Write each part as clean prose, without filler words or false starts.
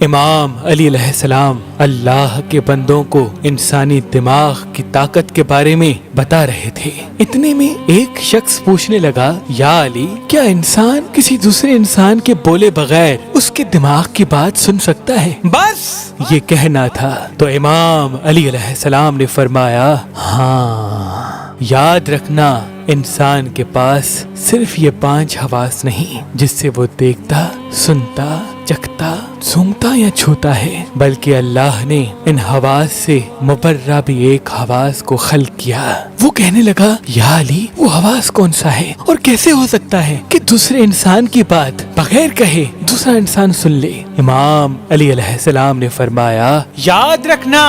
امام علی علیہ السلام اللہ کے بندوں کو انسانی دماغ کی طاقت کے بارے میں بتا رہے تھے۔ اتنے میں ایک شخص پوچھنے لگا، یا علی، کیا انسان کسی دوسرے انسان کے بولے بغیر اس کے دماغ کی بات سن سکتا ہے؟ بس یہ کہنا تھا تو امام علی علیہ السلام نے فرمایا، ہاں، یاد رکھنا انسان کے پاس صرف یہ 5 حواس نہیں جس سے وہ دیکھتا، سنتا، چکھتا، سونگھتا یا چھوتا ہے، بلکہ اللہ نے ان حواس سے مبرہ بھی ایک حواس کو خلق کیا۔ وہ کہنے لگا، یا علی، وہ حواس کون سا ہے اور کیسے ہو سکتا ہے کہ دوسرے انسان کی بات بغیر کہے دوسرا انسان سن لے؟ امام علی علیہ السلام نے فرمایا، یاد رکھنا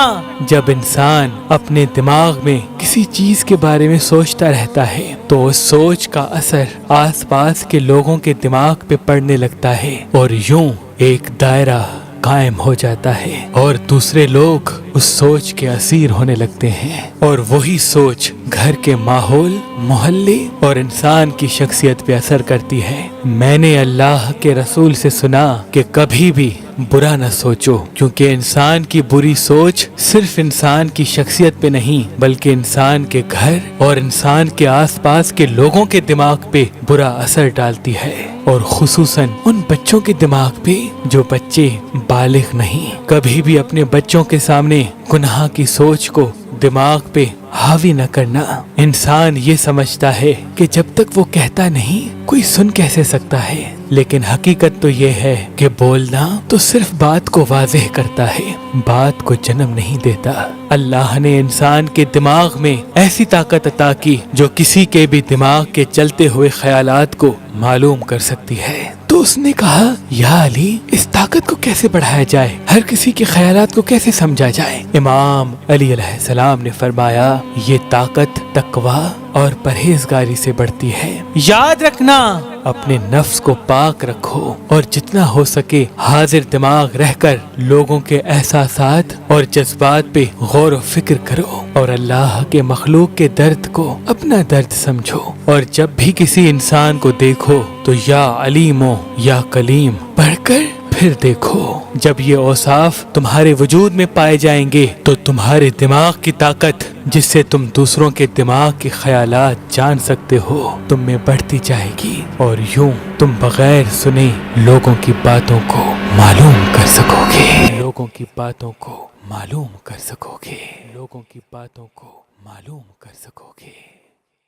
جب انسان اپنے دماغ میں کسی چیز کے بارے میں سوچتا رہتا ہے تو اس سوچ کا اثر آس پاس کے لوگوں کے دماغ پہ پڑنے لگتا ہے اور یوں ایک دائرہ قائم ہو جاتا ہے اور دوسرے لوگ اس سوچ کے اسیر ہونے لگتے ہیں، اور وہی سوچ گھر کے ماحول، محلے اور انسان کی شخصیت پہ اثر کرتی ہے۔ میں نے اللہ کے رسول سے سنا کہ کبھی بھی برا نہ سوچو، کیونکہ انسان کی بری سوچ صرف انسان کی شخصیت پہ نہیں بلکہ انسان کے گھر اور انسان کے آس پاس کے لوگوں کے دماغ پہ برا اثر ڈالتی ہے، اور خصوصاً ان بچوں کے دماغ پہ جو بچے بالغ نہیں۔ کبھی بھی اپنے بچوں کے سامنے گناہ کی سوچ کو دماغ پہ حاوی نہ کرنا۔ انسان یہ سمجھتا ہے کہ جب تک وہ کہتا نہیں کوئی سن کیسے سکتا ہے، لیکن حقیقت تو یہ ہے کہ بولنا تو صرف بات کو واضح کرتا ہے، بات کو جنم نہیں دیتا۔ اللہ نے انسان کے دماغ میں ایسی طاقت عطا کی جو کسی کے بھی دماغ کے چلتے ہوئے خیالات کو معلوم کر سکتی ہے۔ تو اس نے کہا، یا علی، اس طاقت کو کیسے بڑھایا جائے، ہر کسی کے خیالات کو کیسے سمجھا جائے؟ امام علی علیہ السلام نے فرمایا، یہ طاقت تقویٰ اور پرہیزگاری سے بڑھتی ہے۔ یاد رکھنا اپنے نفس کو پاک رکھو اور جتنا ہو سکے حاضر دماغ رہ کر لوگوں کے احساسات اور جذبات پہ غور و فکر کرو، اور اللہ کے مخلوق کے درد کو اپنا درد سمجھو، اور جب بھی کسی انسان کو دیکھو تو یا علیم یا کلیم پڑھ کر پھر دیکھو۔ جب یہ اوصاف تمہارے وجود میں پائے جائیں گے تو تمہارے دماغ کی طاقت جس سے تم دوسروں کے دماغ کے خیالات جان سکتے ہو تم میں بڑھتی جائے گی، اور یوں تم بغیر سنے لوگوں کی باتوں کو معلوم کر سکو گے، لوگوں کی باتوں کو معلوم کر سکو گے، لوگوں کی باتوں کو معلوم کر سکو گے۔